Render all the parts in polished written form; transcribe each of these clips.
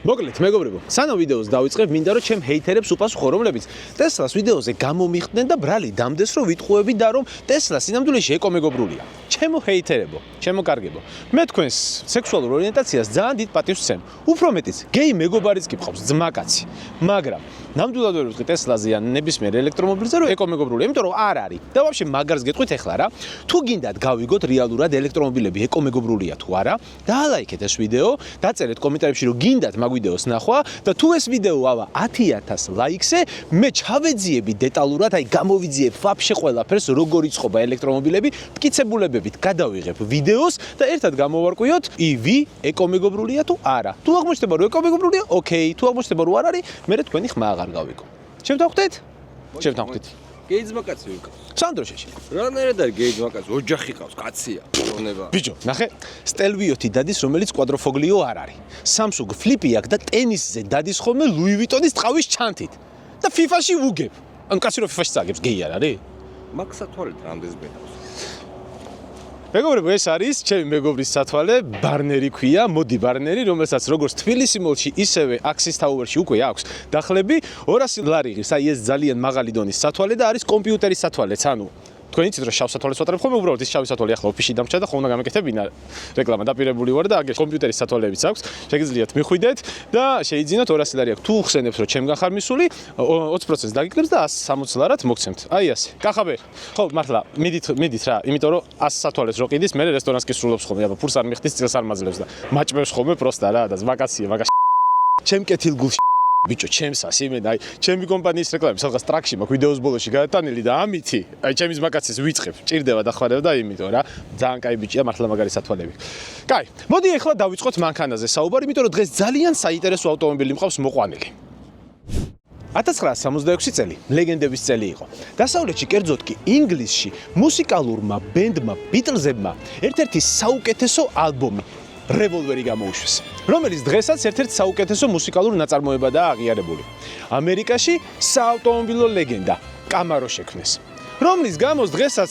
მოკლედ, მეგობრებო, სანამ ვიდეოს დავიწყებ, მინდა რომ ჩემ ჰეითერებს უპასუხო, რომლებიც ტესლას ვიდეოზე გამომიხდნენ და ბრალი დამდეს რომ ვიტყუები და რომ ტესლა სინამდვილეში ეკომეგობრულია. ჩემო ჰეითერებო, ჩემო კარგებო, მე თქვენს სექსუალურ ორიენტაციას ძალიან დიდ პატივს ვცემ. უფრო მეტიც, გეი მეგობარიც კი მყავს, ძმაკაცი. მაგრამ ნამდვილად ვერ ვიტყვი ტესლაზე ან ნებისმიერ ელექტრომობილზე რომ ეკომეგობრულია, იმიტომ რომ არ არის. და ვაფშე მაგარს გეტყვით ახლა რა. თუ გინდათ გავიგოთ რეალურად ელექტრომობილები ეკომეგობრულია თუ არა, დაალაიქეთ ეს ვიდეო, დაწერეთ კომენტარებში რომ გინდათ მაგ ვიდეოს ნახვა და თუ ეს ვიდეო ავა 10,000 ლაიქზე, მე ჩავეძიები დეტალურად, აი გამოვიძიებ ვაფშე ყველაფერს, როგორ იწყობა ელექტრომობილები, მტკიცებულებებით გადავიღებ ვიდეოს და ერთად გამოვარკვიოთ EV ეკომეგობრულია თუ არა. თუ აღმოჩნდება რომ ეკომეგობრულია, ოკეი, თუ აღმოჩნდება რომ არ არის, მე თქვენი ხმა აღარ გავიგო. შევთანხმდით? შევთანხმდით. გეიძმაკაცი ვიყავს. სანდროშეში. რანაირად არის გეიძმაკაცი? ოჯახი ყავს, კაცია, პრონება. ბიჭო, ნახე, სტელვიოთი დადის, რომელიც კვადროფოგლიო არ არის. Samsung Flip-ი აქვს და ტენისზე დადის ხოლმე Louis Vuitton-ის ტყავის ჩანთით. და FIFA-ში უგებ. ანუ კაცი რო FIFA-ში წაგებს, გეი არ არის? მაგ სათვალეთ რამდენს ბედავს. მეგობრებო, ეს არის ჩემი მეგობრის სათვალე, ბარნერი ქვია, მოდი ბარნერი, რომელსაც როგორც თბილისი მოლში, ისევე Axis Tower-ში უკვე აქვს დახლები, 200 ლარი ღირს, აი ეს ძალიან მაღალი დონის სათვალე და არის კომპიუტერის სათვალეც, ანუ თქვენ იცით რომ შავ სათვალეს ვატარებ ხოლმე, უბრალოდ ის შავი სათვალე ახლა ოფისში დამრჩა და ხომ უნდა გამეკეთებინა რეკლამა დაპირებული ვარ და აგერ კომპიუტერის სათვალეებიც აქვს, შეგიძლიათ მიხვიდეთ და შეიძინოთ 200 ლარი აქვს. თუ ხსენებს რომ ჩემგან ხარ მისული, 20% დაგიკლებს და 160 ლარად მოგცემთ. აი ასე. კახაბე. ხო, მართლა, მიდით რა, იმიტომ რომ 100 სათვალეს რო ყიდის, მე რესტორანს კი სრულობს ხოლმე, აბა ფურს არ მიხდის, წილს არ მაძლევს და მაჭმევს ხოლმე პროსტა რა და ზვაკაცია, მაგას ჩემ კეთილგულში ბიჭო, ჩემსას იმენ, აი, ჩემი კომპანიის რეკლამი სადღაც ტრაქში მაქვს ვიდეოს ბოლოში გადატანილი და ამითი, აი, ჩემი ზმაკაცის ვიწყებ, ჭირდება დახმარება და იმიტომ რა, ძალიან კაი ბიჭია, მართლა მაგარი სათვალები. კაი, მოდი ახლა დავიწყოთ მანქანაზე საუბარი, იმიტომ რომ დღეს ძალიან საინტერესო ავტომობილი მყავს მოყვანილი. 1966 წელი, ლეგენდების წელი იყო. დასავლეთში, კერძოდ კი ინგლისში, მუსიკალურმა ბენდმა ბიტლზებმა ერთ-ერთი საუკეთესო ალბომი Revolver-ი გამოუშვეს, რომელიც დღესაც ერთ-ერთი საუკეთესო მუსიკალურ ნაწარმოებადაა აღიარებული. ამერიკაში საავტომობილო ლეგენდა კამარო შექმნეს, რომლის გამოს დღესაც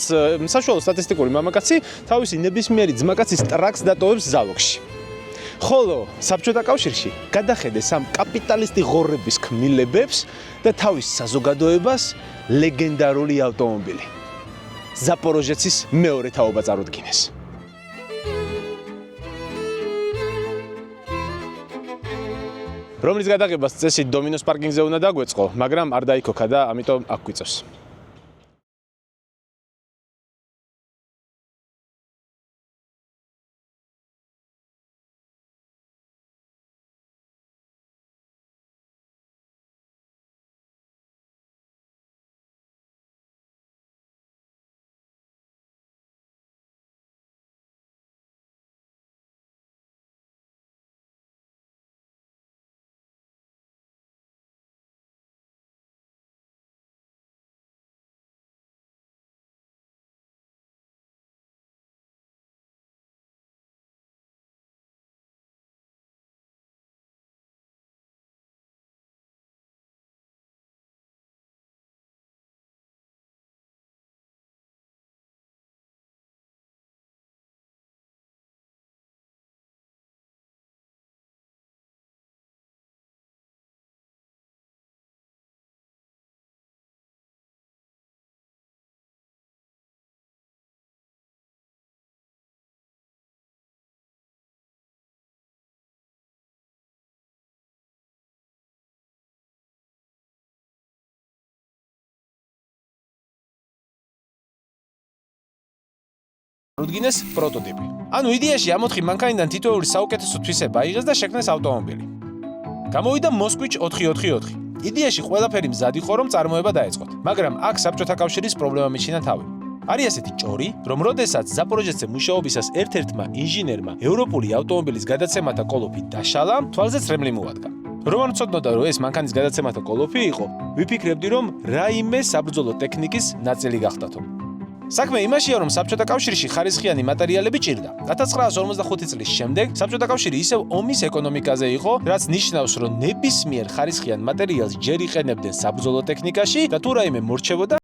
საშუალო სტატისტიკური მამაკაცი თავისი ნებისმიერი ძმაკაცის ტრაქს დატოვებს ზალოგში. ხოლო საბჭოთა კავშირში გადახედეს ამ კაპიტალისტი ღორების ქმნილებებს და თავის საზოგადოებას ლეგენდარული ავტომობილი ზაპოროჟეცის მეორე თაობა წარუდგინეს. რომლის გადაღებას წესით დომინოს პარკინგზე უნდა დაგვეწყო, მაგრამ არ დაიქოქა და ამიტომ აქ გვიწევს. რუდგინეს პროტოტიპი. ანუ იდეაში ამ 4 მანქანიდან თითოეული საუკეთესო თვისება აიღეს და შექმნეს ავტომობილი. გამოვიდა მოსკვიჩ 444. იდეაში ყველაფერი მზად იყო რომ წარმოება დაეწყოთ, მაგრამ აქ საბჭოთა კავშირის პრობლემა მიჩინა თავი. არის ასეთი ჭორი, რომ როდესაც ზაპოროჟეცზე მუშაობისას ერთ-ერთმა ინჟინერმა ევროპული ავტომობილის გადაცემათა კოლოფი დაშალა, თვალზე წრემლი მოადგა. რომ არ ვცოდნოდა რომ ეს მანქანის გადაცემათა კოლოფი იყო, ვიფიქრებდი რომ რაიმე საბრძოლო ტექნიკის ნაწილი გახდათო. საქმე იმაშია, რომ საბჭოთა კავშირში ხარისხიანი მატერიალები ჭირდა. 1945 წლის შემდეგ საბჭოთა კავშირი ისევ ომის ეკონომიკაზე იყო, რაც ნიშნავს, რომ ნებისმიერ ხარისხიან მატერიალს ჯერ იყენებდნენ საბრძოლო ტექნიკაში და თუ რაიმე მორჩებოდა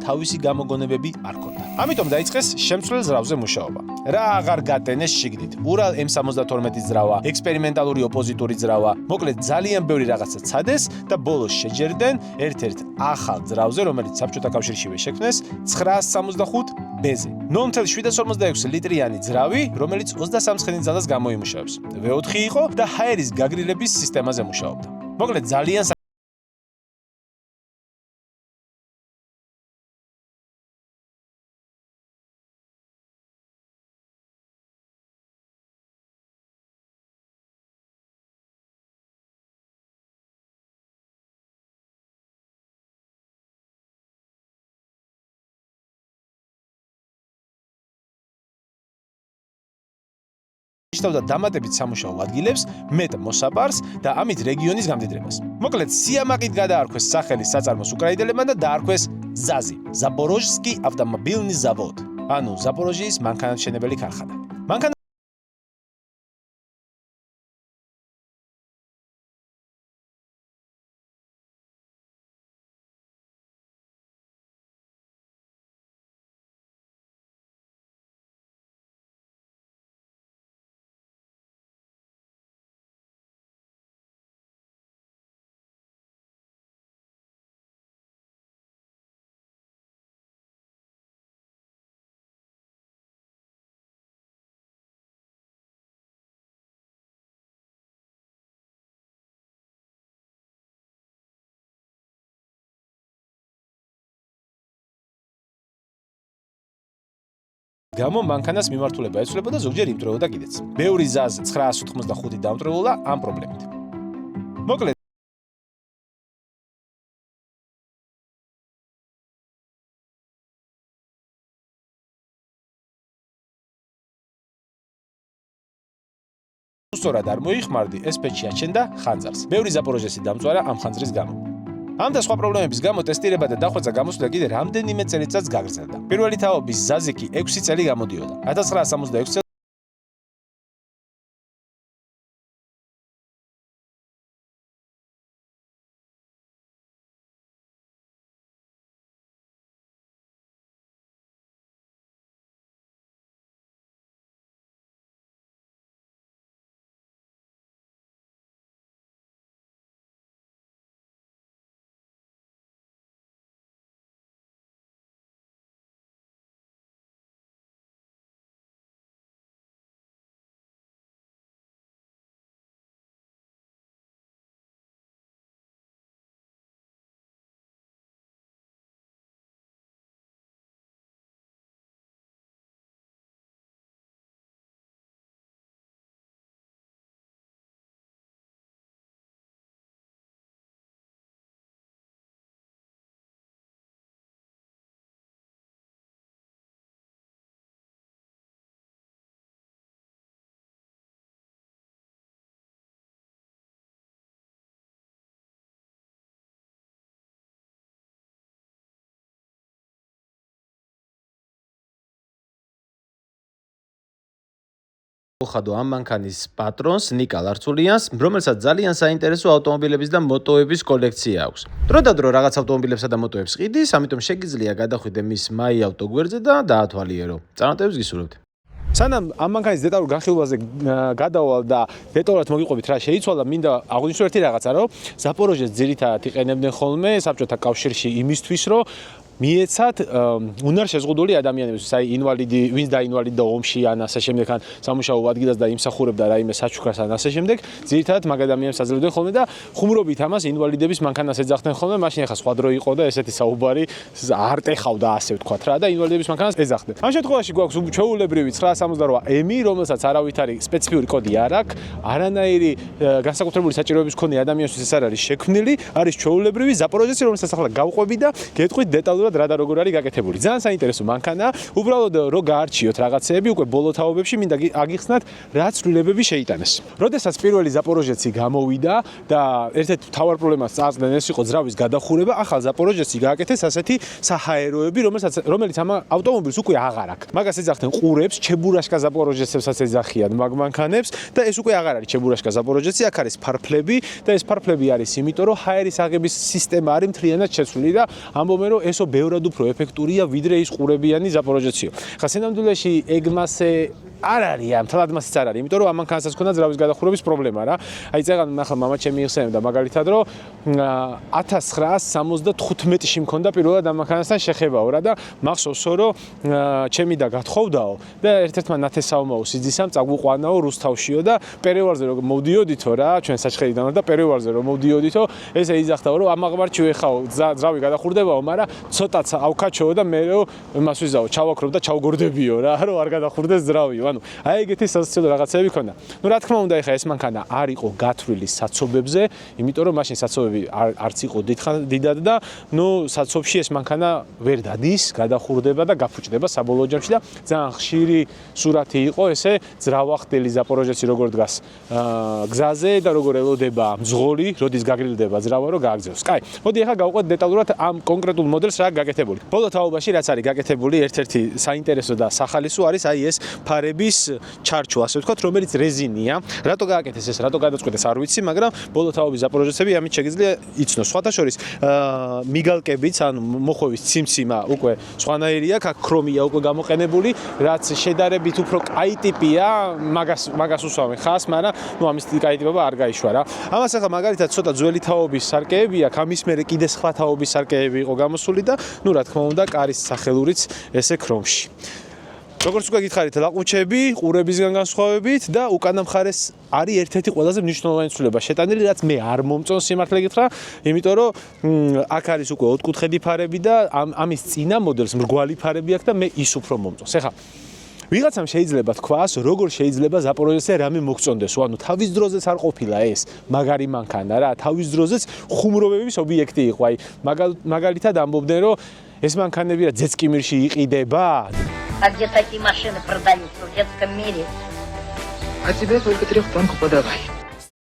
თავისი გამოგონებები არ ქონდა. ამიტომ დაიწყეს შემცვლელ ზრავზე მუშაობა. რა აღარ გატენეს შიგნით. Ural M72 ძრავა, ექსპერიმენტალური ოპოზიტური ძრავა, მოკლედ ძალიან ბევრი რაღაცა ცადეს და ბოლოს შეჯერდნენ ერთ-ერთ ახალ ძრავზე, რომელიც საბჭოთა კავშირშივე შექმნეს 965 ბეზე. 0.746 ლიტრიანი ძრავი, რომელიც 23 ცხენისძალას გამოიმუშავებს. V4 იყო და ჰაერის გაგრილების სისტემაზე მუშაობდა. მოკლედ ძალიან ნიშნავდა დამატებით სამუშაო ადგილებს, მეტ მოსაპარს და ამით რეგიონის გამდიდრებას. მოკლედ, სიამაყით გადაარქვეს სახელი საწარმოს უკრაინელებმა და დაარქვეს ზაზი, ზაპოროჟსკი ავტომობილნი ზავოდ, ანუ ზაპოროჟიის მანქანათმშენებელი ქარხანა. გამო მანქანას მიმართულება ეცვლებოდა ზოგჯერ იმტრეოდა კიდეც. ბევრი ზაზ 985 დამტრეულა ამ პრობლემით. მოკლედ უსწორად არ მოიხმარდი, ეს ფეჩი აჩენდა ხანძარს. ბევრი ზაპოროჟესი დამწვარა ამ ხანძრის გამო. ამ და სხვა პრობლემების გამო ტესტირება და დახვეწა გამოსვლა კიდე რამდენიმე წელიწადს გაგრძელდა. პირველი თაობის ზაზი კი 6 წელი გამოდიოდა. 1966 წელს ხადო ამ მანქანის პატრონს ნიკა ლარცულიანს, რომელსაც ძალიან საინტერესო ავტომობილების და მოტოების კოლექცია აქვს. დროდადრო რაღაც ავტომობილებსა და მოტოებს ყიდის, ამიტომ შეგიძლია გადახვიდე მის My Auto გვერდზე და დაათვალიერო. წარმატებებს გისურვებთ. სანამ ამ მანქანის დეტალურ განხილვაზე გადავალ და დეტალურად მოგიყვებით რა შეიცვალა, მინდა აღვნიშნო ერთი რაღაცა, რომ ზაპოროჟეს ძირითადად იყენებდნენ ხოლმე საბჭოთა კავშირში იმისთვის, რომ მიეცათ უნარშეზღუდული ადამიანებს, აი ინვალიდი, ვინც დაინვალიდდა ომში ან ასე შემდეგ, ან სამუშაო ადგილას და იმსახურებდა რაიმე საჩუქრას ან ასე შემდეგ, ძირითადად მაგ ადამიანებს აძლევდნენ ხოლმე და ხუმრობით ამას ინვალიდების მანქანას ეძახდნენ ხოლმე, მაშინ ახლა სხვა დრო იყო და ესეთი საუბარი არტეხავდა ასე ვთქვათ რა და ინვალიდების მანქანას ეძახდნენ. ამ შემთხვევაში გვაქვს ჩვეულებრივი 968M-ი, რომელსაც არავით არის სპეციფიური კოდი არ აქვს, არანაირი განსაკუთრებული საჭიროების მქონე ადამიანისთვის ეს არ არის შექმნილი, არის ჩვეულებრივი ზაპოროჟესი, რომელსაც ახლა გავყვები და გეტყვით დეტალურად რა და როგორ არის გაკეთებული. ძალიან საინტერესო მანქანაა. უბრალოდ რო გაარჩიოთ რაღაცეები, უკვე ბოლო თაობებში მინდა აგიხსნათ რა ცვლილებები შეიტანეს. როდესაც პირველი ზაპოროჟესი გამოვიდა და ერთ-ერთი მთავარ პრობლემას წარსდგნენ, ეს იყო ძრავის გადახურება, ახალ ზაპოროჟესი გააკეთეს ასეთი საჰაეროები, რომელიც ამ ავტომობილს უკვე აღარ აქვს. მაგას ეძახდნენ ყურებს, ჩებურაშკა ზაპოროჟესებსაც ეძახიან მაგ მანქანებს და ეს უკვე აღარ არის ჩებურაშკა ზაპოროჟესი, აქ არის ფარფლები და ეს ფარფლები არის იმიტომ, რომ ჰაერის აღების სისტემა არის მთლიანად შეცვლილი და ამბობენ, რომ ესო ბევრად უფრო ეფექტურია ვიდრე ის ყურებიანი ზაპოროჟეციო. ხა სინამდვილეში ეგ მასე არ არის, მთლად მასეც არ არის, იმიტომ რომ ამან განსაც ქონდა ძრავის გადახურების პრობლემა რა. აი წეგან ახლა მამა ჩემი იხსენებდა მაგალითად რომ 1975-ში მქონდა პირველად ამანხანასთან შეხებაო რა და მახსოვსო რომ ჩემი და გათხოვდაო და ერთ-ერთმა ნათესაომაო სიძისამ წაგვიყვანაო რუსთავშიო და პერევარზე რომ მოვდიოდითო რა ჩვენ საჩხერიდან და პერევარზე რომ მოვდიოდითო ესე იძახდაო რომ ამაღმარჩივ ეხაო ძრავი გადახურდებაო მაგრამ ცოტაც ავკაჩოო და მე რომ იმას ვიზაო ჩავაქრობ და ჩავგორდებიო რა რომ არ გადახურდეს ძრავიო ანუ აი ეგეთი სასაცილო რაღაცები ქონდა ნუ რა თქმა უნდა ეხა ეს მანქანა არ იყო გათვლილი საცობებზე იმიტომ რომ მაშინ საცობები არც იყო დიდად და ნუ საცობში ეს მანქანა ვერ დადის გადახურდება და გაფუჭდება საბოლოო ჯამში და ძალიან ხშირი სურათი იყო ესე ძრავახდელი ზაპოროჟეცი როგორ დგას გზაზე და როგორ ელოდება მძღოლი როდის გაგრილდება ძრავა რომ გააგზავნოს. კაი, მოდი ახლა გავყვეთ დეტალურად ამ კონკრეტულ მოდელს რა გაკეთებული. ბოლო თაობაში რაც არის გაკეთებული ერთ-ერთი საინტერესო და სახალისო არის აი ეს ფარების ჩარჩო ასე ვთქვათ რომელიც რეზინია. რატო გააკეთეს ეს, რატო გადაწყვეტეს არ ვიცი, მაგრამ ბოლო თაობის ზაპოროჟეცები ამით შეგიძლია იცნოს. სხვათა შორის მიგალკებიც ანუ მოხოვის ციმციმა უკვე სხვანაირია, აქ ქრომია უკვე გამოყენებული, რაც შედარებით უფრო კაი ტიპია, მაგას უსვამენ ხას, მაგრამ ნუ ამის კაი ტიპობა არ გაიშვა რა. ამას ახლა მაგალითად ცოტა ძველი თაობის სარკეები აქვს, ამის მერე კიდე სხვა თაობის სარკეები იყო გამოსული და ნუ რა თქმა უნდა კარის სახელურიც ესე ქრომში. როგორც უკვე გითხარით, ლაყუჩები, ყურებისგან განსხვავებით და უკანა მხარეს არის ერთ-ერთი ყველაზე მნიშვნელოვანი ცვლილება შეტანილი, რაც მე არ მომწონს სიმართლე გითხრა, იმიტომ რომ აქ არის უკვე ოთხკუთხედი ფარები და ამის წინა მოდელს მრგვალი ფარები აქვს და მე ის უფრო მომწონს. ეხლა ვიღაცამ შეიძლება თქვას, როგორ შეიძლება ზაპოროჟეცზე რამე მოგწონდეს, ანუ თავის დროზეც არ ყოფილა ეს მაგარი მანქანა რა, თავის დროზეც ხუმრობების ობიექტი იყო. აი მაგალითად ამბობდნენ, რომ ეს მანქანები რა ძეცკიმირში იყიდება. А где такие машины продаются в детском мире? А тебе только трехтонку подавай.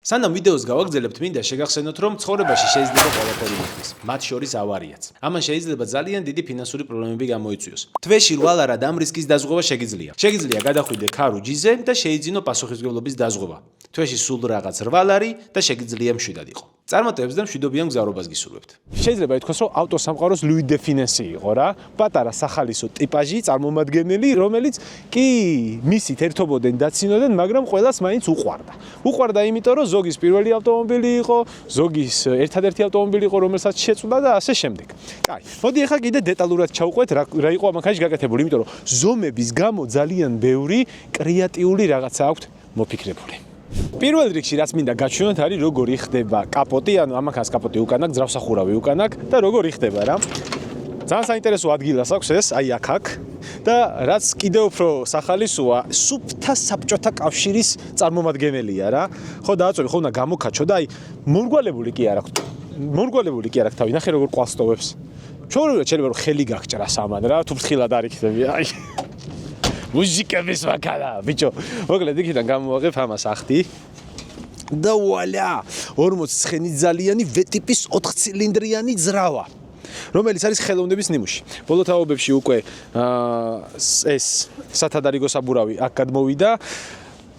სანამ ვიდეოს გავაგრძელებთ, მინდა შეგახსენოთ, რომ ცხოვრებაში შეიძლება ყველაფერი მოხდეს, მათ შორის ავარიაც. ამან შეიძლება ძალიან დიდი ფინანსური პრობლემები გამოიწვიოს. თვეში რვალარად ამ რისკის დაზღვევა შეგიძლია. შეგიძლია გადახვიდე ქარუ ჯიზე და შეიძინო პასუხისმგებლობის დაზღვევა. თვეში სულ რაღაც 8 ლარი და შეგიძლია მშვიდად იყო. წარმატებებს და მშვიდობიან მგზავრობას გისურვებთ. შეიძლება ითქვას, რომ ავტოსამყაროს ლუი დე ფინესი იყო რა, პატარა სახალისო ტიპაჟი, წარმომადგენელი, რომელიც კი მისით ერთობოდნენ დაცინოდნენ, მაგრამ ყველას მაინც უყვარდა. უყვარდა იმიტომ, რომ ზოგის პირველი ავტომობილი იყო, ზოგის ერთადერთი ავტომობილი იყო, რომელსაც შეწუდა და ასე შემდეგ. კაი, მოდი ახლა კიდე დეტალურად ჩავყვეთ, რა იყო ამ მანქანაში გაკეთებული, იმიტომ რომ ზომების გამო ძალიან ბევრი კრეატიული რაღაცა აქვთ მოფიქრებული. პირველ რიგში რაც მინდა გაჩვენოთ არის როგორ იხდება კაპოტი, ანუ ამ მანქანას კაპოტი უკან აქვს, ძრავსახურავი უკან აქვს და როგორ იხდება რა. ძალიან საინტერესო ადგილას აქვს ეს, აი აქ და რაც კიდევ უფრო სახალისოა, სუფთა საბჭოთა კავშირის წარმომადგენელია რა. ხო დააწვევი, ხო უნდა გამოკაჩო და აი მორგვალებული კი არ აქვს. მორგვალებული კი არ აქვს თავი, ნახე როგორ ყვალსტოვებს. ჩვეულებრივად შეიძლება რომ ხელი გაგჭრას ამან რა, თუ ფრთხილად არ იქნები, აი. მუსიკების მანქანა, ბიჭო. მოკლედ იქიდან გამოვაღებ ამას ახტი. და ვუალა, 40 ცხენიძალიანი V-ტიპის 4 ცილინდრიანი ძრავა. რომელიც არის ხელოვნების ნიმუში. ბოლო თაობებში უკვე ეს სათადარიგო საბურავი აქ გადმოვიდა.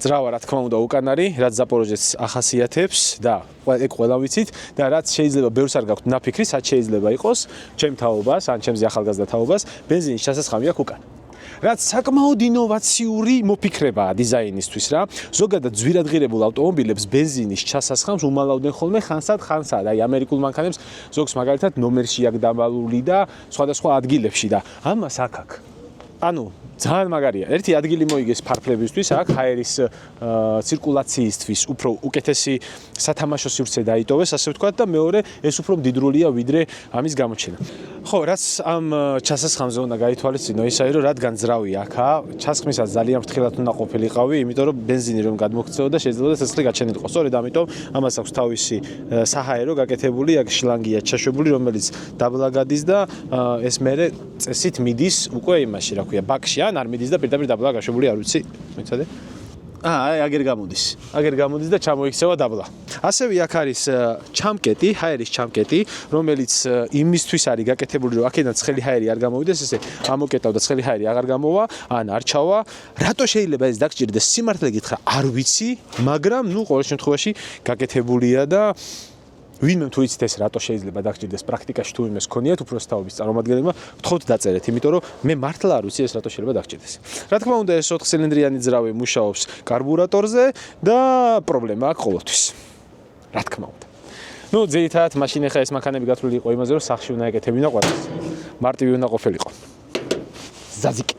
ძრავა რა თქმა უნდა უკან არის, რაც ზაპოროჟეცს ახასიათებს და ეგ ყველა ვიცით და რაც შეიძლება ბევრს არ გაქვთ ნაფიქრი, რაც შეიძლება იყოს ჩემ თაობას, ან ჩემზე ახალგაზრდა თაობას, ბენზინის ჩასასხამი აქვს უკან. რაც საკმაოდ ინოვაციური მოფიქრებაა დიზაინისთვის რა. ზოგადად ძვირადღირებულ ავტომობილებს ბენზინის ჩასასხამს უმალავდნენ ხოლმე ხანსად, აი ამერიკულ მანქანებს ზოგს მაგალითად ნომერში აქვს დამალული და სხვადასხვა ადგილებში და ამას აქ. ანუ ძალიან მაგარია. ერთი ადგილი მოიგეს ფარფლებისთვის, აქ ჰაერის ცირკულაციისთვის უფრო უკეთესი სათამაშო სივრცე დაიტოვეს, ასე ვთქვათ და მეორე ეს უფრო მდიდრულია ვიდრე ამის გამოჩენა. ხო, რაც ამ ჩასასხამზე უნდა გაითვალისწინო, ისაა რომ რადგან ძრავი აქაა, ჩასხმისაც ძალიან ფრთხილად უნდა ყოფილიყავი, იმიტომ რომ ბენზინი რომ გადმოქცეო და შეიძლება ცეცხლი გაჩენილიყო. სწორედ ამიტომ ამას აქვს თავისი საჰაერო გაკეთებული, აქ შლანგია ჩაშვებული, რომელიც დაბლა გადის და ეს მერე წესით მიდის უკვე იმაში, რა ქვია, ბაკში ან არ მიდის და პირდაპირ დაბლა გაშვებული, არ ვიცი, მოიცადე? აგერ გამოდის და ჩამოიქცევა დაბლა. ასევე აქ არის ჩამკეტი, ჰაერის ჩამკეტი, რომელიც იმისთვის არის გაკეთებული, რომ აქედან ცხელი ჰაერი არ გამოვიდეს, ესე ამოკეტავ და ცხელი ჰაერი აღარ გამოვა, ან არ ჩავა. რატო შეიძლება ეს დაგჭირდეს? სიმართლე გითხრა, არ ვიცი, მაგრამ ნუ ყოველ შემთხვევაში გაკეთებულია და ვინმე თუ იცით ეს რატო შეიძლება დაგჭირდეს პრაქტიკაში თუ იმეს ქონიათ უბრალოდ წარმომადგენლებმა გთხოვთ დაწერეთ, იმიტომ რომ მე მართლა არ ვიცი ეს რატო შეიძლება დაგჭირდეს. რა თქმა უნდა ეს 4 ცილინდრიანი ძრავი მუშაობს კარბურატორზე და პრობლემა აქვს ყოველთვის. რა თქმა უნდა. ნუ ძირითადად მაშინ ახლა ეს მანქანები გათვლილი იყო იმაზე რომ სახში უნდა ეკეთებინა ყველას. მარტივი უნდა ყოფილიყო. ზაზიკი.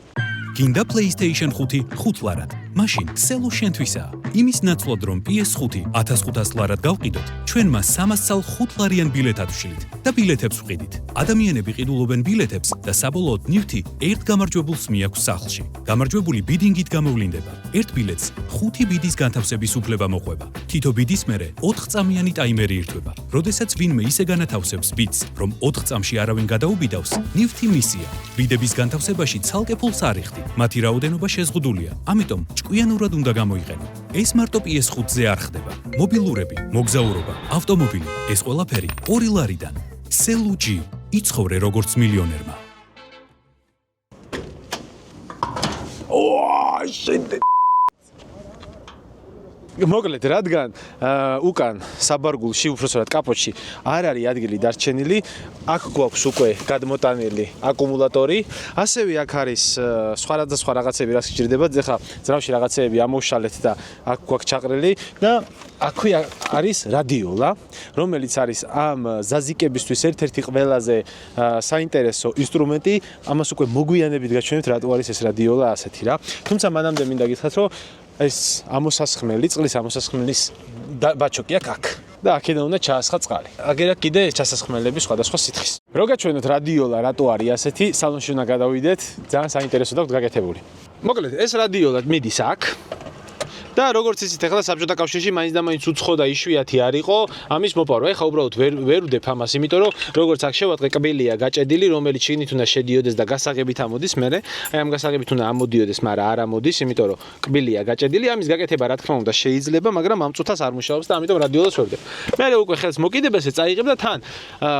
გინდა PlayStation 5 5 ლარად. მაშინ სელო შენთვისაა. იმის ნაცვლად რომ PS5 1500 ლარად გავყიდოთ, ჩვენ მას 300 წელ 5 ლარიან ბილეთად ვშლით და ბილეთებს ვყიდით. ადამიანები ყიდულობენ ბილეთებს და საბოლოოდ ნივთი ერთ გამარჯვებულს მიაქვს სახლში. გამარჯვებული ბიდინგით გამოვლინდება. ერთ ბილეთს 5 ბიდის განთავსების უფლება მოყვება. თითო ბიდის მერე 4 წამიანი ტაიმერი ირთვება. როდესაც ვინმე ისე განათავსებს ბიდს, რომ 4 წამში არავინ გადაუბიდავს, ნივთი მისია. ბიდების განთავსებაში ცალკე ფულს არ იხდი. მათი რაოდენობა შეზღუდულია. ამიტომ ჭკვიანურად უნდა გამოიყენო. ეს მარტო PS5-ზე არ ხდება. მობილურები, მოგზაურობა, ავტომობილი, ეს ყველაფერი 2 ლარიდან. Selu-G იცხოვრე როგორც მილიონერმა. მოკლედ, რადგან უკან საბარგულში, უბრალოდ კაპოტში არ არის ადგილი დარჩენილი, აქ გვაქვს უკვე გადმოტანილი აკუმულატორი, ასევე აქ არის სხვა რაღაცები, რაც გჭირდება, ეხლა ძრავში რაღაცეები ამოვშალეთ და აქ გვაქვს ჩაყრილი და აქვე არის რადიოლა, რომელიც არის ამ ზაზიკებისთვის ერთ-ერთი ყველაზე საინტერესო ინსტრუმენტი, ამას უკვე მოგვიანებით გაჩვენებთ, რატო არის ეს რადიოლა ასეთი რა. თუმცა მანამდე მინდა გითხრათ, რომ ეს ამოსასხმელი, წყლის ამოსასხმელის ბაჩოკი აქ და აქედან უნდა ჩაასხა წყალი. აგერა კიდე ჩასასხმელები სხვადასხვა სითხის. რო გაჩვენოთ რადიოლა რატო არის ასეთი, სალონში უნდა გადავიდეთ, ძალიან საინტერესო და გაკეთებული. მოკლედ, ეს რადიოლა მიდის აქ. და როგორც იცით, ახლა საბჭოთა კავშირში მაინც და მაინც უცხო და იშვიათი არ იყო ამის მოპარვა. ეხლა უბრალოდ ვერ ვდებ ამას, იმიტომ რომ როგორც აქ შევატყე, კბილია გაჭედილი, რომელიც შიგნით უნდა შედიოდეს და გასაღებით ამოდის მერე. აი ამ გასაღებით უნდა ამოდიოდეს, მაგრამ არ ამოდის, იმიტომ რომ კბილია გაჭედილი. ამის გაკეთება რა თქმა უნდა შეიძლება, მაგრამ ამ წუთას არ მუშაობს და ამიტომ რადიოლას ვერდებ. მე უკვე ხელს მოკიდებასე წაიღებ და თან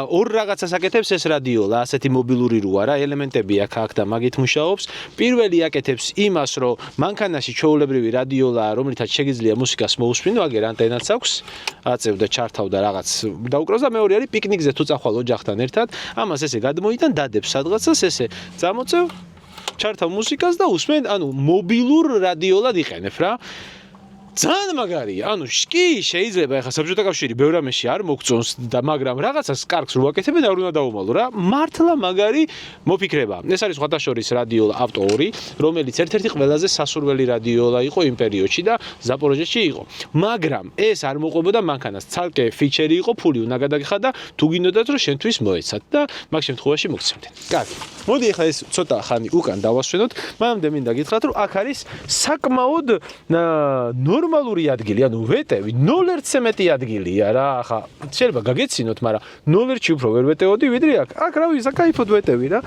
ორ რაღაცას აკეთებს ეს რადიოლა, ასეთი მობილური როა რა, ელემენტები აქ და მაგით მუშაობს. პირველი აკეთებს იმას, რომ მანქანაში ჩვეულებრივი რადიოლა რომლითაც შეგიძლია მუსიკას მოусმინო, აგერ ანტენაც აქვს, აწევ და ჩართავ და რაღაც დაუკრავს და მეორე არის პიკნიკზე თუ წახვალ ოჯახთან ერთად, ამას ესე გადმოიტან, დადებ სადღაცას, ესე წამოწევ, ჩართავ მუსიკას და უსმენ, ანუ მობილურ რადიოლად იყენებ რა. ძალიან მაგარია. ანუ კი შეიძლება ახლა საბჭოთა კავშირი ბევრ ამაში არ მოგწონს და მაგრამ რაღაცას კარგს რო აკეთებენ არ უნდა დაუმალო რა. მართლა მაგარი მოფიქრება. ეს არის სხვადასხვა რადიოლა ავტო 2, რომელიც ერთ-ერთი ყველაზე სასურველი რადიოლა იყო იმ პერიოდში და ზაპოროჟეში იყო. მაგრამ ეს არ მოყვებოდა მანქანას. ცალკე ფიჩერი იყო, ფული უნდა გადაგიხადა, თუ გინდოდათ რომ შენთვის მოეცათ და მაგ შემთხვევაში მოგცემდნენ. კარგი. მოდი ახლა ეს ცოტა ხანი უკან დავასვენოთ. მანამდე მინდა გითხრათ რომ აქ არის საკმაოდ ნორმალური ადგილი, ანუ ვეტევი 0-ზე მეტი ადგილია რა. ახლა შეიძლება გაგეცინოთ, მაგრამ 0-ში უფრო ვერ ვეტეოდი, ვიდრე აქ. აქ რავი, საკაიფოდ ვეტევი რა.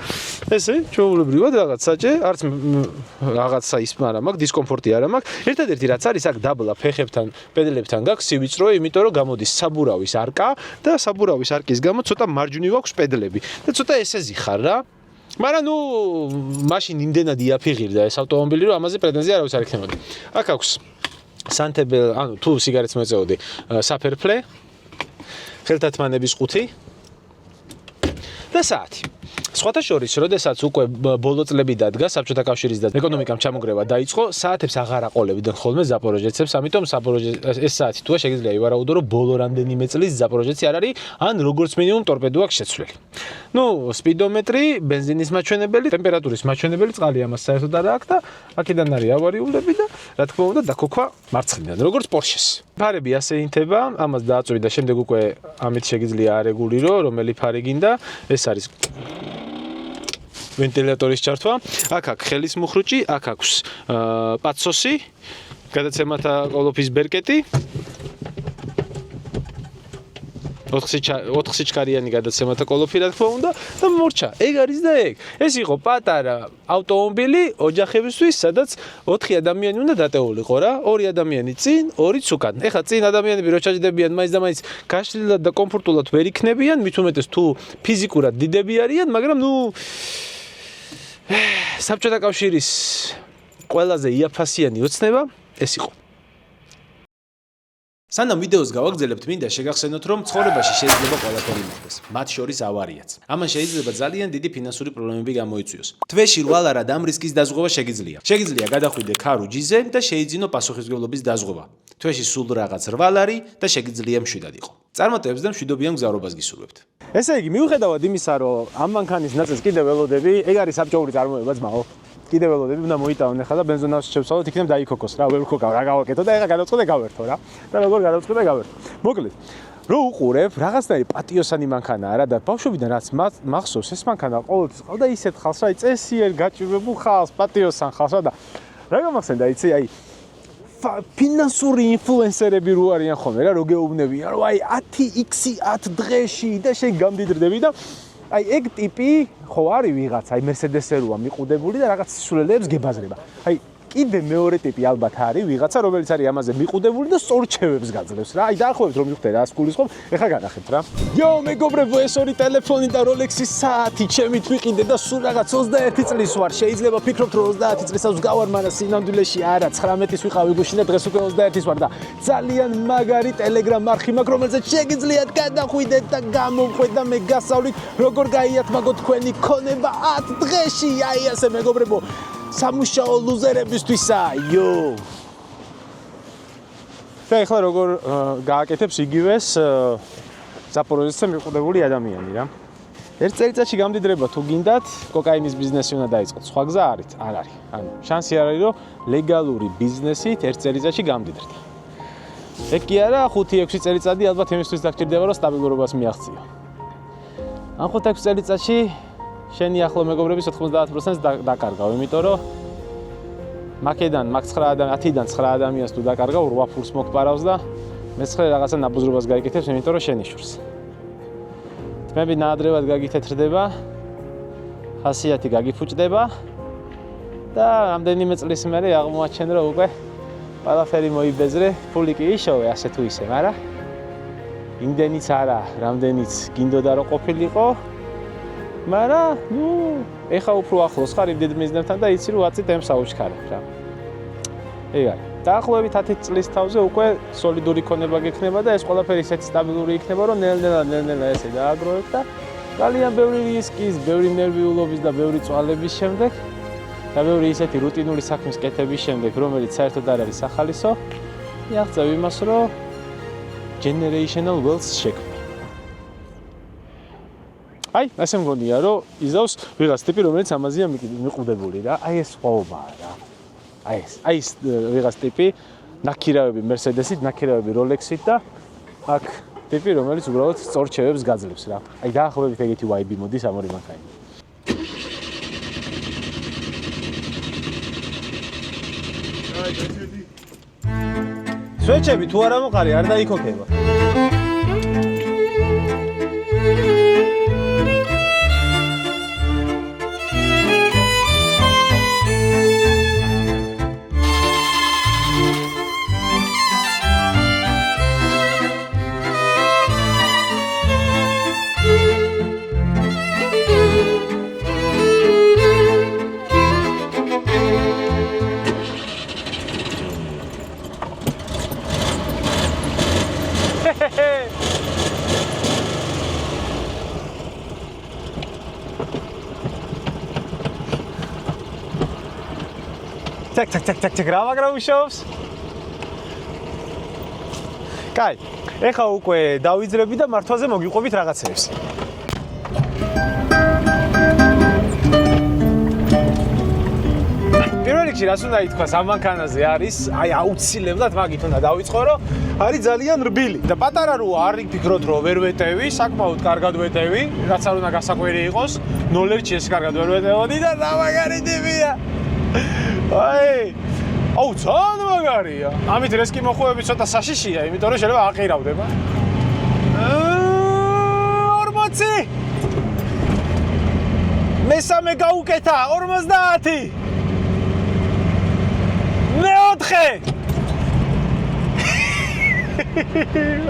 ესე ჩვეულებრივად რაღაც საჭე, არც რაღაცა ის, მაგრამ მაგ დისკომფორტი არა მაქვს. ერთადერთი რაც არის აქ დაბლა ფეხებთან, პედელებთან გაქვს სივიწროვე, იმიტომ რომ გამოდის საბურავის არკა და საბურავის არკის გამო ცოტა მარჯვნივ აქვს პედლები და ცოტა ესეზი ხარ რა. მაგრამ ნუ მაშინ იმდენად იაფიღირდა ეს ავტომობილი, რომ ამაზე პრეტენზია არავის არ ექნებოდა. აქ აქვს სანთებელ, ანუ თუ სიგარეტს მოეწეოდი, საფერფლე, ხელთათმანების ყუთი და საათი. სხვათა შორის, როდესაც უკვე ბოლო წლები დადგა საბჭოთა კავშირის და ეკონომიკამ ჩამოგრევა დაიწყო, საათებს აღარ აყოლებდნენ ხოლმე ზაპოროჟეცებს, ამიტომ ეს საათი თუა შეგიძლია ივარაუდო, რომ ბოლო რამდენიმე წლის ზაპოროჟეცი არ არის, ან როგორც მინიმუმ ტორპედო აქვს შეცვლილი. ნუ, სპიდომეტრი, ბენზინის მაჩვენებელი, ტემპერატურის მაჩვენებელი, წყალი ამას საერთოდ არ აქვს და აქედან არის ავარიულები და რა თქმა უნდა დაქოქვა მარცხნიდან, როგორც პორშეს. ფარები ასე ინთება, ამას დააწვი და შემდეგ უკვე ამით შეგიძლია არეგულირო, რომელი ფარი გინდა, ეს არის ვენტილატორის ჩართვა, აქ აქვს ხელის მუხრუჭი, აქ აქვს პაცოსი, გადაცემათა კოლოფის ბერკეტი, 4 სიჩქარიანი გადაცემათა კოლოფი რა თქმა უნდა და მორჩა. ეგ არის და ეგ. ეს იყო პატარა ავტომობილი ოჯახებისთვის, სადაც 4 ადამიანი უნდა დატეულიყო რა. 2 ადამიანი წინ, 2 უკან. ეხლა წინ ადამიანები რო ჩაჯდებიან, მაინც და მაინც გაშლილად და კომფორტულად ვერ იქნებიან, მით უმეტეს თუ ფიზიკურად დიდები არიან, მაგრამ ნუ საბჭოთა კავშირის ყველაზე იაფასიანი ოცნება ეს იყო. სანამ ვიდეოს გავაგრძელებთ, მინდა შეგახსენოთ, რომ ცხოვრებაში შეიძლება ყველაფერი მოხდეს, მათ შორის ავარიაც. ამან შეიძლება ძალიან დიდი ფინანსური პრობლემები გამოიწვიოს. თვეში 8 ლარად ამ რისკის დაზღვევა შეგიძლია. შეგიძლია გადახვიდე ქარუ ჯიზე და შეიძინო პასუხისმგებლობის დაზღვევა. თვეში სულ რაღაც 8 ლარი და შეგიძლია მშვიდად იყო. წარმატებებს და მშვიდობიან მგზავრობას გისურვებთ. ესე იგი, მიუხედავად იმისა, რომ ამ მანქანის ნაწილს კიდევ ველოდები, ეგ არის საბჭოური წარმოება ძმაო. კიდევ ველოდები უნდა მოიტანონ ახლა და ბენზონავში შევცვალოთ, იქნებ დაიქოქოს რა, ვერ ვქოქავ, რა გავაკეთო და ეხლა გადავწყვეტე გავერთო რა. და როგორ გადავწყვეტე გავერთო. მოკლედ, რო უყურებ, რაღაცნაირი პატიოსანი მანქანაა რა და ბავშვობიდან რაც მახსოვს, ეს მანქანა ყოველთვის ყავდა ისეთ ხალხს, რა, წესიერ გაჭირვებულ ხალხს, პატიოსან ხალხს რა და რა გამახსენდა, იცი, აი ფინანსური ინფლუენსერები რო არიან ხოლმე რა, რო გეუბნებიან, რომ აი 10x 10 დღეში და შენ გამდიდრდები და აი ეგ ტიპი ხო არის ვიღაც, აი Mercedes-ეროა მიყუდებული და რაღაც სისულელეებს გებაზრება. აი კიდე მეორე ტიპი ალბათ არის ვიღაცა, რომელიც არის ამაზე მიყუდებული და სწორჩევებს გაძლევს რა. აი დაახლოებით რომ მიხვდე რა გულისხმობ, ეხლა განახებთ რა. იო, მეგობრებო, ეს ორი ტელეფონი და Rolex-ის საათი ჩემით ვიყიდე და სულ რაღაც 21 წლის ვარ. შეიძლება ფიქრობთ რომ 30 წლისავს გავარ, მაგრამ სინამდვილეში არა, 19-ის ვიყავი გუშინ და დღეს უკვე 21-ის ვარ და ძალიან მაგარი Telegram არხი მაქვს, რომელზეც შეგიძლიათ გადახვიდეთ და გამოვყვეთ და მე გასავლით, როგორ გაიათმაგოთ თქვენი ქონება 10 დღეში. აი ასე მეგობრებო, სამუშაო ლუზერებისთვისა, იო. და ეხლა როგორ გააკეთებს იგივეს ზაპოროჟიესზე მიყუდებული ადამიანი რა. ერთ წელიწადში გამდიდრება თუ გინდათ, კოკაინის ბიზნესი უნდა დაიწყოთ. სხვა გზა არ არის. ანუ შანსი არ არის, რომ ლეგალური ბიზნესით ერთ წელიწადში გამდიდრდე. ეგ კი არა, 5-6 წელიწადი ალბათ იმისთვის დაგჭირდება, რომ სტაბილურობას მიაღწიო. ამ 5-6 წელიწადში შენი ახლო მეგობრების 90%-ს დაკარგავ, იმიტომ რომ მაგ 10-დან 9 ადამიანს თუ დაკარგავ, 8 ფულს მოგპარავს და მე-9 რაღაცა ნაბუზრობას გაიკეთებს, იმიტომ რომ შენი შურს. თმები ნაადრევად გაგითეთრდება, ხასიათი გაგიფუჭდება და რამდენიმე წლის მერე აღმოაჩენ, რომ უკვე ყველაფერი მოიბეზრე, ფული კი იშოვე ასე თუ ისე, მაგრამ იმდენიც არა, რამდენიც გინდოდა რომ ყოფილიყო. მაგრამ, ეხა უფრო ახლოს ხარ იმ დიდ მიზნებთან და იცი რომ 10 ტემპს აუჩქარებ რა. ეგ არის. დაახლოებით 10 წლის თავზე უკვე სოლიდური ქონება გექნება და ეს ყველაფერი ისეთი სტაბილური იქნება, რომ ნელ-ნელა ესე დააგროვებ და ძალიან ბევრი რისკის, ბევრი ნერვიულობის და ბევრი წვალების შემდეგ და ბევრი ისეთი რუტინული საქმის კეთების შემდეგ, რომელიც საერთოდ არ არის სახალისო, მიაღწევ იმას, რომ generational wealth შექმნი. აი, ასე მგონია, რომ იზავს ვიღაც ტიპი, რომელიც ამაზეა მიყუდებული რა. აი ეს ხვაობაა რა. აი ეს ვიღაც ტიპი ნაქირავები Mercedes-ით, ნაქირავები Rolex-ით და აქ ტიპი, რომელიც უბრალოდ სწორჩევებს გაძლევს რა. აი დაახლოებით ეგეთი ვაიბი მოდის ამ ორი მანქანიდან. სვეჩები თუ არა მოყარი, არ დაიქოქება. Tak, რა მაგრავუშავს? კაი, ეხა უკვე დავიძრები და მართვაზე მოგიყვებით რაღაცებს. პირველ რიგში რას უნდა ითქვას ამ მანქანაზე არის, აი აუცილებლად მაგით უნდა დავიწყო, რომ არის ძალიან რბილი და პატარა როა არ იფიქროთ რომ ვერ ვეტევი, საკმაოდ კარგად ვეტევი, რაც არ უნდა გასაკვირი იყოს, ნოლერჩი ეს კარგად ვერ ვეტევოდი და რა მაგარი ტიპია. აი, აუ ძალიან მაგარია. ამით რესკი მოხვევები ცოტა საშიშია, იმიტომ რომ შეიძლება აყირავდება. 40. მესამე გაუკეთა 50. მეოთხე.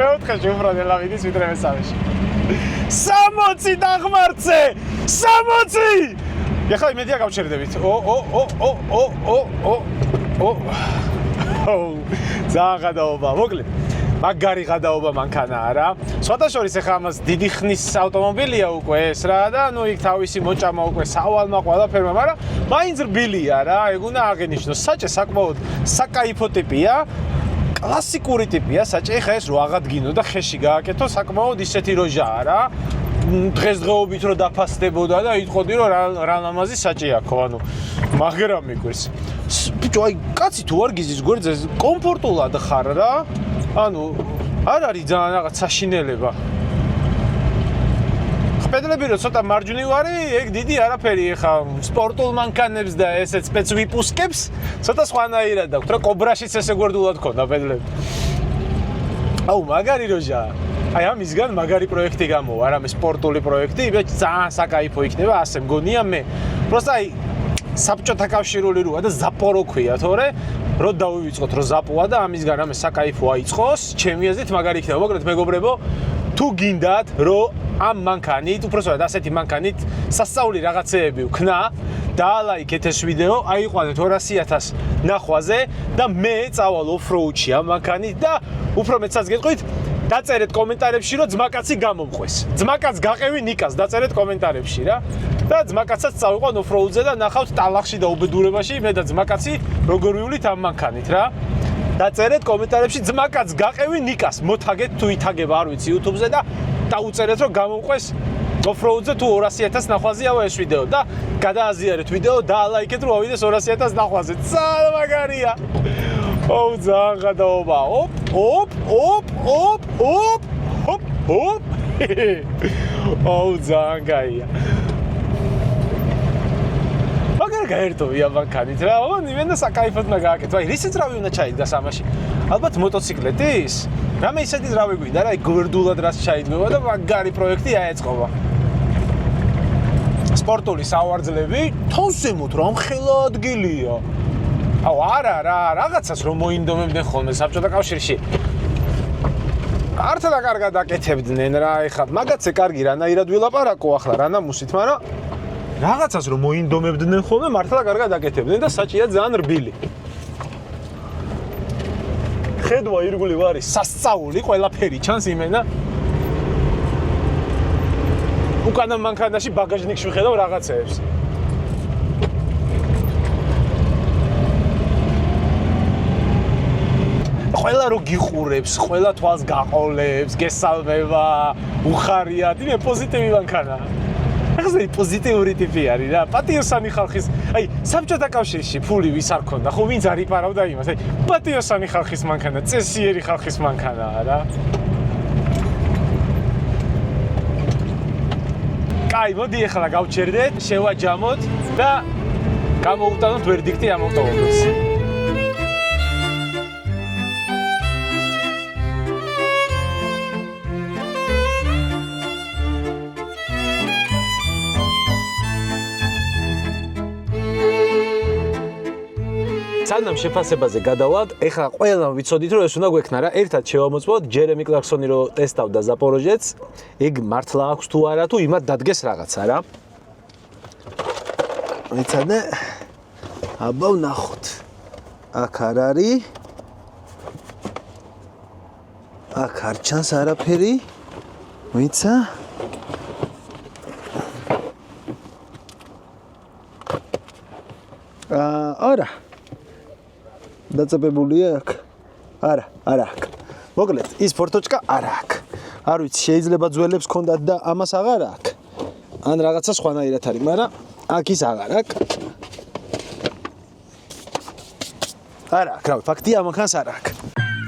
მეოთხეში უფრო დელავიდის ვიდრე მესამეში. 60 დაღმართზე. 60. ეხლა იმედია გავჩერდებით. ძალიან გადაობა. მოკლედ. მაგარი გადაობა მანქანაა რა. სხვადასხვა ეხა ამას დიდი ხნის ავტომობილია უკვე ეს რა და ნუ იქ თავისი მოჭამა უკვე სავალმა ყველაფერმა, მაგრამ მაინც რბილია რა, ეგ უნდა აღენიშნოს. საჭე საკმაოდ საკაიფო ტიპია. კლასიკური ტიპია, საჭე ხა ეს რო აღადგინო და ხეში გააკეთო, საკმაოდ ისეთი როჟაა რა. დღესდღეობით რო დაფასდებოდა და იტყოდი რომ რა ლამაზი საჭე აქვს, ანუ მაგრამ მიგვირს. ბიჭო, აი კაცი თუ არ გიზის გვერდზე კომფორტულად ხარ რა. ანუ არ არის ძალიან რაღაც საშინელება. პედლები რო ცოტა მარჯვნივარი, ეგ დიდი არაფერი ეხა სპორტულ მანქანებს და ესეც სპეც ვიპუსკებს, ცოტა სხვანაირად აქვს, რა კობრაშიც ესე გვერდულად ქონდა პედლები. აუ, მაგარი როჟაა. აი ამისგან მაგარი პროექტი გამოვა, არამე სპორტული პროექტი, ძალიან საკაიფო იქნება, ასე მგონია მე. პროსტა აი საბჭოთა კავშირული როა და ზაპორო ქვია, თორე რო დავივიწყოთ, რო ზაპოა და ამისგან რამე საკაიფო აიწყოს, ჩემი აზრით მაგარი იქნება. მოკლედ მეგობრებო, თუ გინდათ, რომ ამ მანქანით, უпроსტად ასეთი მანქანით სასწაული რაღაცეები ვქნა, დაალაიქეთ ეს ვიდეო, აიყვანეთ 200,000 ნახვაზე და მე წავალ ოფროუდში ამ მანქანით და უფრო მეცაც გეტყვით, დაწერეთ კომენტარებში, რომ ძმაკაცი გამომყვეს. ძმაკაც გაყევი ნიკას, დაწერეთ კომენტარებში რა. და ძმაკაცაც წავიყვან ოფროუდზე და ნახავთ ტალახში და უბედურებაში მე და ძმაკაცი როგორ ვივლით ამ მანქანით რა. დაწერეთ კომენტარებში ძმაკაც გაყევი ნიკას, მოთაგეთ თუ ითაგება არ ვიცი YouTube-ზე და დაუწერეთ რომ გამომყვეს ოფროუდზე თუ 200,000 ნახვაზეა ეს ვიდეო და გადააზიარეთ ვიდეო და ლაიქეთ რომ ავიდეს 200,000 ნახვაზე. ძალიან მაგარია. ოუ ძალიან გადაობა. ოპ. ოუ ძალიან კაია. მაგარ გაერთოვია მანქანით რა, იმენა საკაიფოდ უნდა გააკეთო. აი, რის ძრავი უნდა ჩაიდგას ამაში? ალბათ მოტოციკლეტის? რამე ისეთი ძრავი გვინდა რა, აი გვერდულად რაც ჩაიდგება და მაგარი პროექტი აეწყობა. სპორტული სავარძლები თონსემოთ რა, მხელა ადგილია. აუ არა რა, რაღაცას რომ მოინდომებდნენ ხოლმე საბჭოთა კავშირში. ართლა კარგად აკეთებდნენ რა, ეხლა მაგაცე კარგი რანაირად ვილაპარაკო ახლა რანამუსით, მაგრამ რაღაცას რომ მოინდომებდნენ ხოლმე მართლა კარგად აკეთებდნენ და საჭია ძალიან რბილი. ხედვა ირგვლივ არის სასწაული, ყველაფერი ჩანს იმენა. უკანა მანქანაში ბაგაჟნიკში ვხედავ რაღაცეებს. ყველა რო გიყურებს, ყველა თვალს გაყოლებს, გესალმება, უხარიათ, იმე პოზიტივი მანქანაა. ახლა პოზიტიური ტიპი არის რა, პატიოსანი ხალხის, აი, საბჭოთა კავშირში ფული ვის არ ქონდა, ხო ვინც არ იპარავდა იმას, აი, პატიოსანი ხალხის მანქანა, წესიერი ხალხის მანქანაა რა. კაი, მოდი ახლა გავჩერდეთ, შევაჯამოთ და გამოვუტანოთ ვერდიქტი ამ ავტომობილს. სანამ შეფასებაზე გადავალთ, ეხლა ყველამ ვიცოდით, რომ ეს უნდა გვექნა რა. ერთად შევამოწმოთ, ჯერემი კლარქსონი რო ტესტავდა ზაპოროჟეც, ეგ მართლა აქვს თუ არა, თუ იმათ დადგეს რაღაცა რა. ვიცადე. აბა ვნახოთ. აქ არ არის. აქ არ ჩანს არაფერი. ვიცა? არა. დაწებებულია აქ. არა აქ. მოკლედ, ის ფორტოჩკა არა აქ. არ ვიცი, შეიძლება ძველებს ქონდათ და ამას აღარ აქ. ან რაღაცა სხვანაირად არის, მაგრამ აქ ის აღარ აქ. არა აქ, რავი, ფაქტია, ამახანს არა აქ.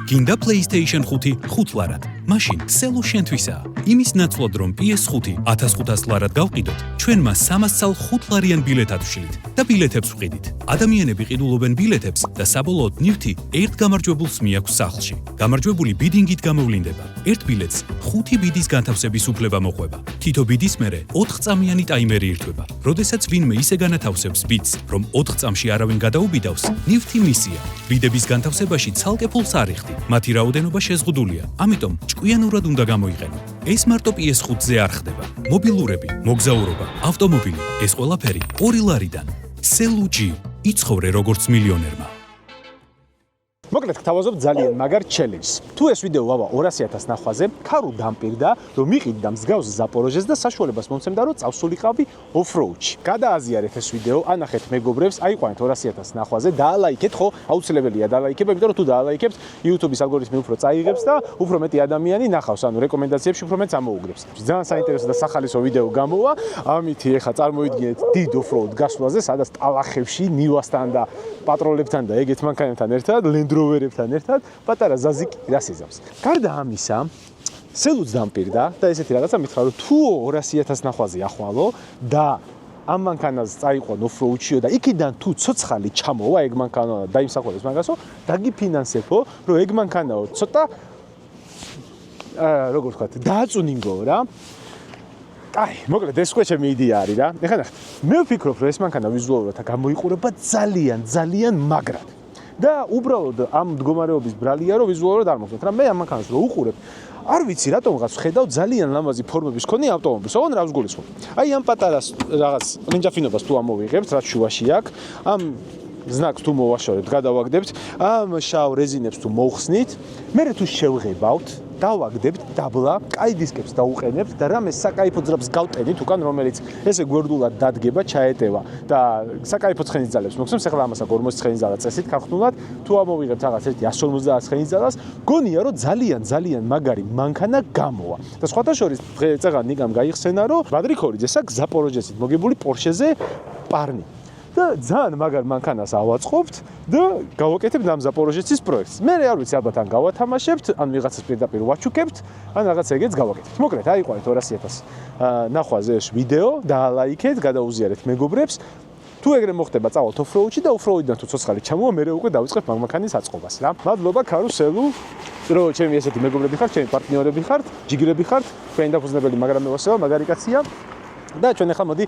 გინდა PlayStation 5 ხუთლარად. მაშინ სელო შენთვისაა. იმის ნაცვლად რომ PS5 1500 ლარად გავყიდოთ, ჩვენმა 300 წალ ხუთლარიან ბილეთად ვშლით და ბილეთებს ვყიდით. ადამიანები ყიდულობენ ბილეთებს და საბოლოოდ ნივთი ერთ გამარჯვებულს მიაქვს სახლში. გამარჯვებული ბიდინგით გამოვლინდება. ერთ ბილეთს 5 ბიდის განთავსების უფლება მოყვება. თითო ბიდის მერე 4 წამიანი ტაიმერი ირთვება. როდესაც ვინმე ისე განათავსებს ბიდს, რომ 4 წამში არავინ გადაუბიდავს, ნივთი მისია. ბიდების განთავსებაში ცალკე ფულს არ იხდი. მათი რაოდენობა შეზღუდულია. ამიტომ ჭკვიანურად უნდა გამოიყენო. ეს მარტო PS5-ზე არ ხდება. მობილურები, მოგზაურობა, ავტომობილი, ეს ყველაფერი 2 ლარიდან. Selu G იცხოვრე როგორც მილიონერმა. მოკლედ მოკლედ გთავაზობ ძალიან მაგარ ჩელენჯს. თუ ეს ვიდეო ვავა 200,000 ნახვაზე, ქარო დამპირდა, რომ მიყიდდა მსგავს ზაპოროჟეს და საშუალებას მომცემდა, რომ წავსულიყავი ოფროუდში. გადააზიარეთ ეს ვიდეო, ანახეთ მეგობრებს, აიყვანეთ 200,000 ნახვაზე, დაალაიქეთ, ხო? აუცილებელია დაალაიქება, იმიტომ რომ თუ დაალაიქებთ, YouTube-ის ალგორითმი უფრო წაიღებს და უფრო მეტი ადამიანი ნახავს, ანუ რეკომენდაციებში უფრო მეტ ამოუგრებს. ძალიან საინტერესო და სახალისო ვიდეო გამოვა. ამით ეხა წარმოიდგინეთ დიდ ოფროუდ გასვლაზე, სადაც ტალახებში, ნივასთან და პატროლებთან და ეგეთ მანქანებთან ერთად, Land Rover-ებთან ერთად, პატარა ზაზიკი რას იზამს. გარდა ამისა, სელუც დამპირდა და ესეთი რაღაცა მითხრა, რომ თუ 200,000 ნახვაზე ახვალო და ამ მანქანას წაიყვან ოფროუდშიო და იქიდან თუ ცოცხალი ჩამოვა ეგ მანქანა და დაიმსახურებს მაგასო, დაგიფინანსებო, რომ ეგ მანქანაო ცოტა როგორ ვთქვათ, დააწუნინგო რა. აი, მოკლედ ეს უკვე ჩემი იდეა არის რა. ეხლა ნახეთ, მე ვფიქრობ, რომ ეს მანქანა ვიზუალურად გამოიყურება ძალიან მაგრად. და უბრალოდ ამ მდგომარეობის ბრალია, რომ ვიზუალურად არ მოგწონთ. რა მე ამ მანქანას რო უყურებ, არ ვიცი რატომღაც ვხედავ ძალიან ლამაზი ფორმების მქონე ავტომობილს. ოღონდ რა ვსგულისხმობ. აი ამ პატარას რაღაც ლენჯაფინობას თუ ამოვიღებთ, რაც შუაში აქვს, ამ ზნაკს თუ მოვაშორებთ, გადავაგდებთ, ამ შავ რეზინებს თუ მოვხსნით, მე თუ შევღებავთ, დავაგდებთ დაბლა, კაი დისკებს დაუყენებთ და რამე საკაიფო ძრებს გავტენით უკან, რომელიც ესე გვერდულად დადგება, ჩაეტევა და საკაიფო ცხენის ძალებს მოგცემს. ეხლა ამას აქ 40 ცხენის ძალა წესით ქართულად, თუ ამოვიღებთ რაღაც ერთი 150 ცხენის ძალას, გონია რომ ძალიან მაგარი მანქანა გამოვა. და სხვათა შორის წეღან ნიკამ გაიხსენა, რომ ბადრიქორიძეს აქვს ზაპოროჟესით მოგებული Porsche-ზე პარნი. და ძალიან მაგარ მანქანას ავაწყობთ და გავაკეთებთ ამ ზაპოროჟეცის პროექტს. მე არ ვიცი ალბათ ან გავათამაშებთ, ან ვიღაცას პირდაპირ ვაჩუქებთ, ან რაღაც ეგეც გავაკეთებთ. მოკლედ აიყვანეთ 200,000 ნახვაზე ეს ვიდეო, დაალაიქეთ, გადაუზიარეთ მეგობრებს. თუ ეგრე მოხდება, წავალთ ოფროუდში და ოფროუდიდან თუ ცოცხალი ჩამოვა, მე უკვე დავიწყებ მაგ მანქანის აწყობას რა. მადლობა ქარუსელუ, რომ ჩემი ესეთი მეგობრები ხართ, ჩემი პარტნიორები ხართ, ჯიგრები ხართ, თქვენი დაფუძნებელი, მაგრამ მე ვასწავლ, მაგარი კაცია და ჩვენ ახლა მოდი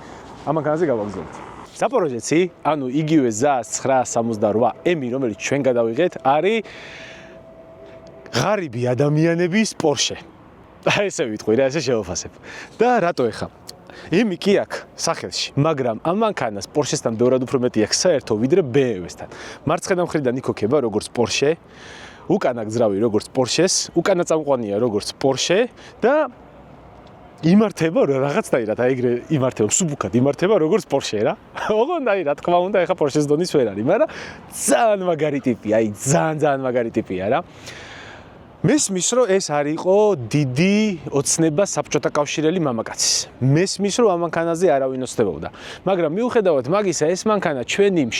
ამ მანქანაზე გავაგზავნოთ. ზაპოროჟეცი, ანუ იგივე ZAZ 968M, რომელიც ჩვენ გადავიღეთ, არის ღარიბი ადამიანების Porsche. და ესე ვიტყვი რა, ესე შევაფასებ. და რატო ეხა? იმი კი აქვს სახელში, მაგრამ ამ მანქანას Porsche-სთან ბევრად უფრო მეტი აქვს საერთო, ვიდრე BMW-სთან. მარცხენა მხრიდან იქოქება როგორც Porsche, უკანა გძრავი როგორც Porsche-ს, უკანა წამყვანია როგორც Porsche და იმართება რაღაცნაირად, აი ეგრე იმართება, სუბუქად იმართება როგორც Porsche რა. ოღონდ აი რა თქმა უნდა, ეხა Porsche-ს დონის ვერ არის, მაგრამ ძალიან მაგარი ტიპია, აი ძალიან მაგარი ტიპია რა. მესმის რომ ეს არისო დიდი ოცნება საბჭოთა კავშირელი მამაკაცის. მესმის რომ ამ მანქანაზე არავინ ოცნებობდა. მაგრამ მიუხედავად მაგისა, ეს მანქანა ჩვენი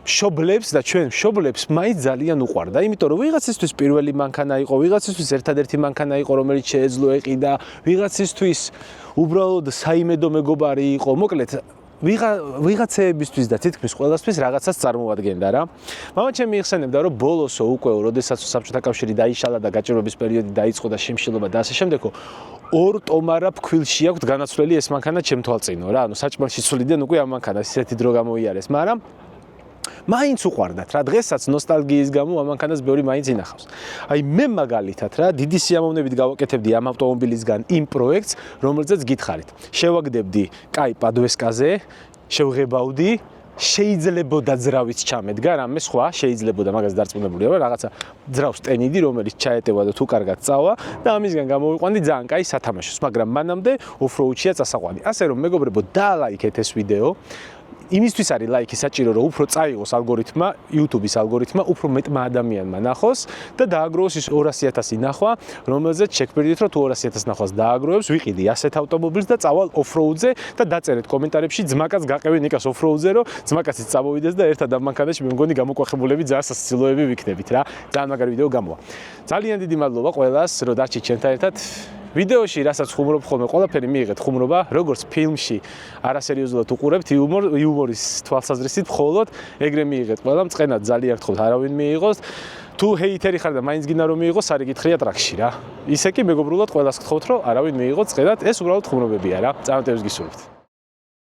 მშობლებს და ჩვენ მშობლებს მაინც ძალიან უყვარდა, იმიტომ რომ ვიღაცისთვის პირველი მანქანა იყო, ვიღაცისთვის ერთადერთი მანქანა იყო, რომელიც შეეძლო ეყიდა, ვიღაცისთვის უბრალოდ საიმედო მეგობარი იყო, მოკლედ ვიღაცეებისთვის და თითქმის ყველასთვის რაღაცას წარმოადგენდა რა. მამა ჩემი იხსენებდა, რომ ბოლოსო უკვე, როდესაც საბჭოთა კავშირი დაიშალა და გაჭირვების პერიოდი დაიწყო და შემშილობა და ასე შემდეგო, ორ ტომარა ფქვილში აქვს განაცვლელი ეს მანქანა ჩემთვალწინო რა. ანუ საჭმელში სულიდან უკვე ამ მანქანას ისეთი დრო გამოიარეს, მაგრამ მაინც უყვარდათ რა, დღესაც ნოსტალგიის გამო ამ მანქანას ბევრი მაინც ინახავს. აი მე მაგალითად რა, დიდი სიამოვნებით გავაკეთებდი ამ ავტომობილისგან იმ პროექტს, რომელზეც გითხარით. შევაგდებდი კაი პადვესკაზე, შევღებავდი, შეიძლებოდა ძრავიც ჩამედგა, რამე სხვა შეიძლებოდა მაგას დარწმუნებული ვარ, რაღაცა ძრავს ტენიდი, რომელიც ჩაეტევა და თუ კარგად წავა და ამისგან გამოვიყვანდი ძალიან კაი სათამაშოს, მაგრამ მანამდე ოფროუდშია წასაყვანი. ასე რომ მეგობრებო, დაალაიქეთ ეს ვიდეო. იმისთვის არის ლაიქი საჭირო, რომ უფრო წაიღოს ალგორითმა, YouTube-ის ალგორითმა, უფრო მეტმა ადამიანმა ნახოს და დააგროვოს ის 200,000 ნახვა, რომელზეც შეგფრიდით, რომ თუ 200,000 ნახვას დააგროვებს, ვიყიდი ასეთ ავტომობილს და წავალ ოფროუდზე და დაწერეთ კომენტარებში ძმაკაც გაყევი ნიკას ოფროუდზე, რომ ძმაკაციც წავოვიდეს და ერთად ამ მანქანაში მე მგონი გამოკვეხებულები ძალიან სასაცილოები ვიქნებით რა. ძალიან მაგარი ვიდეო გამოვა. ძალიან დიდი მადლობა ყველას, რომ დარჩით ჩემთან ერთად. ვიდეოში, რასაც ხუმრობ ხოლმე, ყველაფერი მიიღეთ ხუმრობა, როგორც ფილმში არასერიოზულად უყურებთ იუმორის თვალსაზრისით, მხოლოდ ეგრე მიიღეთ ყველამ, წყენად ძალიან გთხოვთ, არავინ მიიღოს. თუ ჰეიტერი ხარ და მაინც გინდა რომ მიიღოს, არ იგითხრია ტრაქში რა. ისე კი მეგობრულად ყველას გთხოვთ, რომ არავინ მიიღოს წყენად, ეს უბრალოდ ხუმრობებია რა. წარმატებებს გისურვებთ.